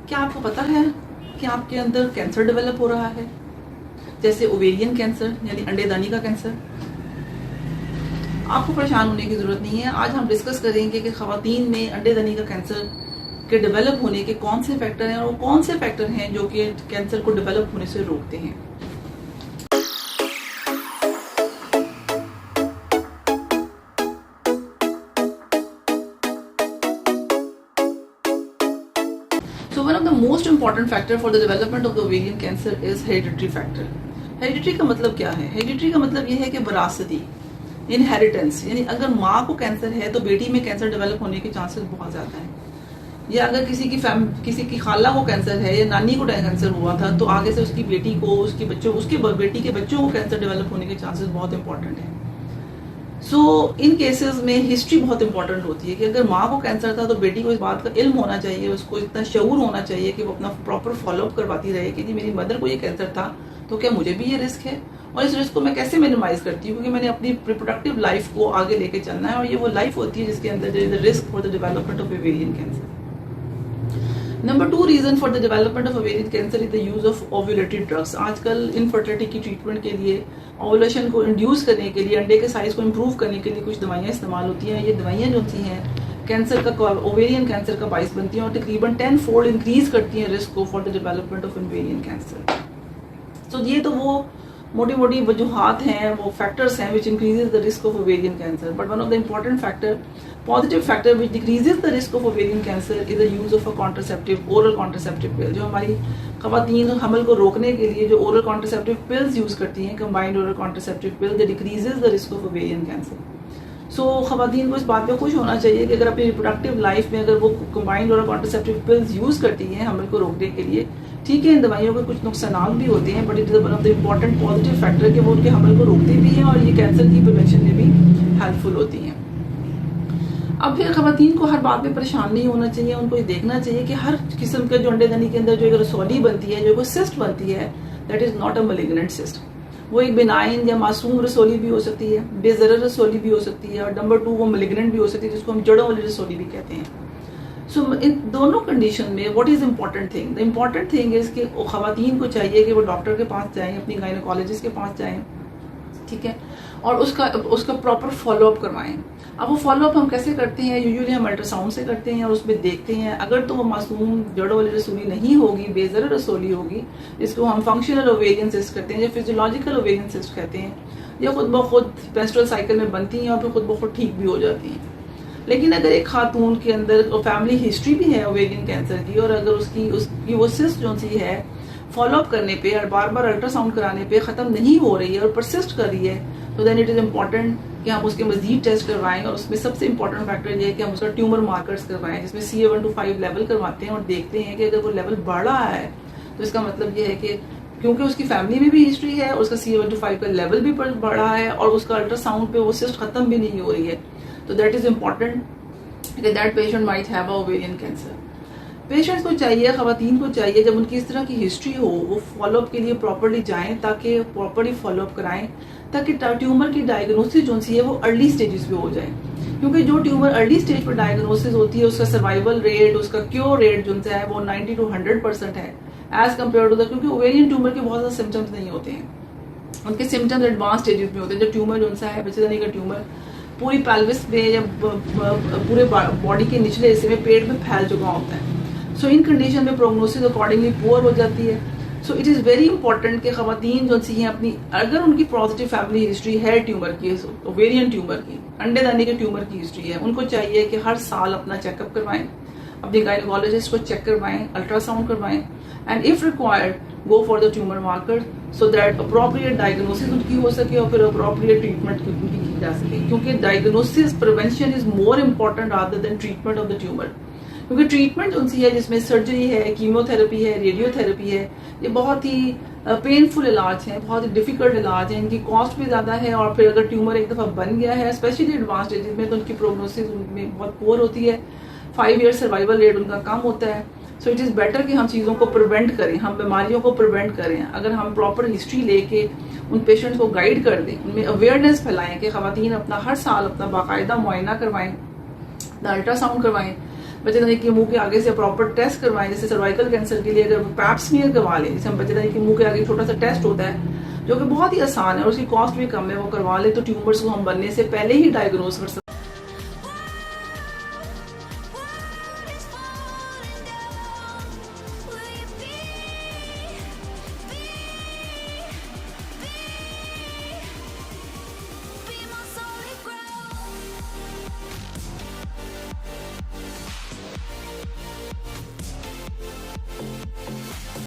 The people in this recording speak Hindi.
क्या आपको पता है कि आपके अंदर कैंसर डेवलप हो रहा है, जैसे ओवेरियन कैंसर यानी अंडेदानी का कैंसर? आपको परेशान होने की जरूरत नहीं है। आज हम डिस्कस करेंगे कि खवातीन में अंडेदानी का कैंसर के डेवलप होने के कौन से फैक्टर हैं और कौन से फैक्टर हैं जो कि कैंसर को डेवलप होने से रोकते हैं। So one of the most important factor for the development of the ovarian cancer is hereditary factor. Hereditary का मतलब क्या है? हेरिडिटरी का मतलब यह है कि विरासती, इनहेरिटेंस, यानी अगर माँ को कैंसर है तो बेटी में कैंसर डेवलप होने के चांसेस बहुत ज्यादा हैं। या अगर किसी की खाला को कैंसर है या नानी को कैंसर हुआ था तो आगे से उसकी बेटी को, उसके बेटी के बच्चों को कैंसर डेवलप होने के चांसेस बहुत इंपॉर्टेंट है। सो इन केसेस में हिस्ट्री बहुत इंपॉर्टेंट होती है कि अगर माँ को कैंसर था तो बेटी को इस बात का इल्म होना चाहिए, उसको इतना शऊर होना चाहिए कि वो अपना प्रॉपर फॉलोअप करवाती रहे कि जी मेरी मदर को ये कैंसर था तो क्या मुझे भी ये रिस्क है और इस रिस्क को मैं कैसे मिनिमाइज करती हूँ, क्योंकि मैंने अपनी रिप्रोडक्टिव लाइफ को आगे लेके चलना है और ये वो लाइफ होती है जिसके अंदर risk for the development of ovarian cancer. Number 2 reason for the development of ovarian cancer is the use of ovulatory drugs. आजकल इनफर्टिलिटी की ट्रीटमेंट के लिए, ओवुलेशन को इंड्यूस करने के लिए, अंडे के साइज को इम्प्रूव करने के लिए कुछ दवाइयाँ इस्तेमाल होती हैं। ये दवाइयाँ जो होती हैं कैंसर का, ओवेरियन कैंसर का बाइस बनती हैं और तकरीबन 10 फोल्ड इंक्रीज करती हैं रिस्क को for the development of ovarian cancer. तो ये तो वो मोटी मोटी वजूहात हैं, वो फैक्टर्स हैं विच increases the risk of ovarian cancer. But one of the important factor, positive factor which decreases the risk of ovarian cancer is the use of a contraceptive, oral contraceptive पिल। जो हमारी खवातीन हमल को रोकने के लिए जो ओरल कॉन्ट्रासेप्टिव पिल्स यूज करती हैं, combined oral contraceptive pill, the decreases the risk of ovarian cancer. So खवातीन को इस बात पे खुश होना चाहिए कि अगर अपनी रिप्रोडक्टिव लाइफ में अगर वो combined oral contraceptive pills use करती हैं हमल को रोकने के लिए, ठीक है इन दवाइयों के कुछ नुकसान भी होते हैं but it is one of the important positive factor कि वो उनके हमल को रोकती भी हैं और ये कैंसर की प्रिवेंशन में भी हेल्पफुल होती हैं। अब फिर खवातीन को हर बात में परेशान नहीं होना चाहिए, उनको ये देखना चाहिए कि हर किस्म के जो अंडेदानी के अंदर जो एक रसौली बनती है, जो कोई सिस्ट बनती है, that is not a malignant cyst. वो एक बिनाइन या मासूम रसौली भी हो सकती है, बेजरर रसौली भी हो सकती है, और नंबर 2 वो मैलिग्नेंट भी हो सकती है जिसको हम जड़ों वाली रसौली भी कहते हैं। सो इन दोनों कंडीशन में what is important thing? The important thing is कि खवातीन को चाहिए कि वो डॉक्टर के पास जाएं, अपनी गायनोकोलॉजिस्ट के पास जाएं, ठीक है, और उसका प्रॉपर फॉलोअप करवाएं। अब वो फॉलोअप हम कैसे करते हैं? यूजुअली हम अल्ट्रासाउंड से करते हैं और उसमें देखते हैं। अगर तो वो मासूम जड़ों वाली रसोली नहीं होगी, बेजर रसोली होगी, जिसको हम फंक्शनल ओवेरियन सिस्ट कहते हैं या फिजियोलॉजिकल ओवेरियन सिस्ट कहते हैं, ये खुद ब खुद मेंस्ट्रुअल साइकिल में बनती हैं और फिर खुद ब खुद ठीक भी हो जाती हैं। लेकिन अगर एक खातून के अंदर फैमिली हिस्ट्री भी है ओवेरियन कैंसर की और अगर उसकी वो सिस्ट जो सी है फॉलोअप करने पे और बार बार अल्ट्रासाउंड कराने पे खत्म नहीं हो रही है और परसिस्ट कर रही है, तो देन इट इज इम्पॉर्टेंट कि हम उसके मजीद टेस्ट करवाएं। और उसमें सबसे इंपॉर्टेंट फैक्टर ये है कि हम उसका ट्यूमर मार्कर्स करवाएं, जिसमें CA125 लेवल करवाते हैं और देखते हैं कि अगर वो लेवल बढ़ रहा है तो इसका मतलब ये है कि क्योंकि उसकी फैमिली में भी हिस्ट्री है, उसका CA125 का लेवल भी बढ़ रहा है और उसका अल्ट्रासाउंड पे वो सिस्ट खत्म भी नहीं हो रही है, तो दैट इज इम्पॉर्टेंट कि that patient might have a ovarian cancer. Patients को चाहिए, खवातीन को चाहिए, जब उनकी इस तरह की हिस्ट्री हो वो फॉलोअप के लिए प्रॉपरली जाएं, ताकि प्रॉपरली फॉलोअप कराएं, ताकि ट्यूमर की डायग्नोसिस जो सी है वो अर्ली स्टेजेस पे हो जाए। क्योंकि जो ट्यूमर अर्ली स्टेज पर डायग्नोसिस होती है उसका सर्वाइवल रेट, उसका क्योर रेट जो है वो 90 to 100% है एज कम्पेयर टू द, क्योंकि ओवेरियन ट्यूमर के बहुत सारे सिम्टम्स नहीं होते हैं, उनके सिम्टम्स एडवांस स्टेजेस में होते हैं। जो ट्यूमर जो है बच्चेदानी का ट्यूमर पूरी पेल्विस में या पूरे बॉडी के निचले हिस्से में पेट में फैल चुका होता है। सो इन कंडीशन में प्रोग्नोसिस अकॉर्डिंगली पुअर हो जाती है। So it is very important कि खवातीन जो सी हैं अपनी, अगर उनकी पॉजिटिव फैमिली हिस्ट्री है ट्यूमर की, ओवेरियन ट्यूमर की, अंडेदानी के ट्यूमर की हिस्ट्री है, उनको चाहिए कि हर साल अपना चेकअप करवाएं, अपने गायनोकोलॉजिस्ट को चेक करवाएं, अल्ट्रासाउंड करवाएं, and if required go for the tumour marker so that appropriate diagnosis उनकी हो सके और फिर अप्रोप्रिएट ट्रीटमेंट उनकी की जा सके। क्योंकि diagnosis prevention is more important rather than treatment of the tumour. क्योंकि ट्रीटमेंट जो सी है जिसमें सर्जरी है, कीमोथेरेपी है, रेडियोथेरेपी है, ये बहुत ही पेनफुल इलाज है, बहुत ही डिफिकल्ट इलाज है, इनकी कॉस्ट भी ज़्यादा है और फिर अगर ट्यूमर एक दफ़ा बन गया है स्पेशली एडवांस स्टेजेस में तो उनकी प्रोग्नोसिस उनमें बहुत पुअर होती है, 5 ईयर सर्वाइवल रेट उनका कम होता है। सो इट इज़ बेटर कि हम चीज़ों को प्रिवेंट करें, हम बीमारियों को प्रिवेंट करें। अगर हम प्रॉपर हिस्ट्री लेके उन पेशेंट्स को गाइड कर दें, उनमें अवेयरनेस फैलाएं कि खवातीन अपना हर साल अपना बाकायदा मुआयना करवाएं, अल्ट्रासाउंड करवाएं, बच्चेदानी के मुंह के आगे से प्रॉपर टेस्ट करवाएं, जैसे सर्वाइकल कैंसर के लिए अगर वो पैप स्मीयर करवा लें, जैसे हम बच्चेदानी के मुंह के आगे छोटा सा टेस्ट होता है जो कि बहुत ही आसान है और उसकी कॉस्ट भी कम है, वो करवा ले तो ट्यूमर्स को हम बनने से पहले ही डायग्नोज कर सकते हैं।